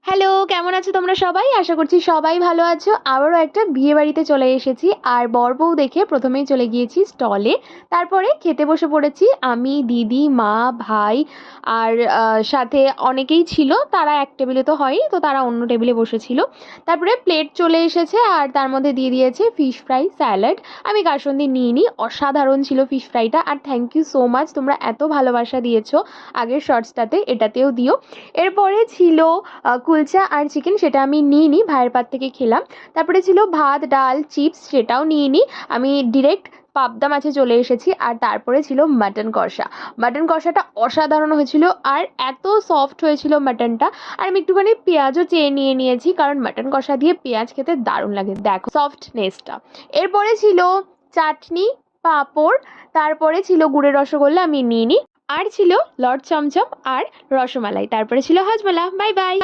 Hello, কেমন আছো তোমরা সবাই? আশা করছি সবাই ভালো আছো। আবারও একটা বিয়ে বাড়িতে চলে এসেছি। আর বর বউ দেখে প্রথমেই চলে গিয়েছি স্টলে। তারপরে খেতে বসে পড়েছি আমি, দিদি, মা, ভাই আর সাথে অনেকেই ছিল। তারা এক টেবিলে তো হয়ই, তো তারা অন্য টেবিলে বসেছিল। তারপরে প্লেট চলে এসেছে আর তার মধ্যে দিয়ে দিয়েছে ফিশ ফ্রাই, স্যালাড। আমি কাসুন্দি নিইনি। অসাধারণ ছিল ফিশ ফ্রাইটা। আর থ্যাংক ইউ সো মাচ, তোমরা এত ভালোবাসা দিয়েছো আগের শর্টসটাতে, এটাতেও দিও। এরপরে ছিল কুলচা আর চিকেন, সেটা আমি নিইনি, ভাইয়ের পাত থেকে খেলাম। তারপরে ছিল ভাত, ডাল, চিপস, সেটাও নিইনি, আমি ডিরেক্ট পাবদা মাছে চলে এসেছি। আর তারপরে ছিল মাটন কষা। মাটন কষাটা অসাধারণ হয়েছিল আর এত সফট হয়েছিল মাটনটা। আর আমি একটুখানি পেঁয়াজও চেয়ে নিয়েছি, কারণ মাটন কষা দিয়ে পেঁয়াজ খেতে দারুণ লাগে, দেখো সফটনেসটা। এরপরে ছিল চাটনি, পাঁপড়, তারপরে ছিল গুড়ের রসগোল্লা, আমি নিইনি। আর ছিল লর্ড চমচম আর রসমালাই, তারপরে ছিল হজমোলা। Bye bye.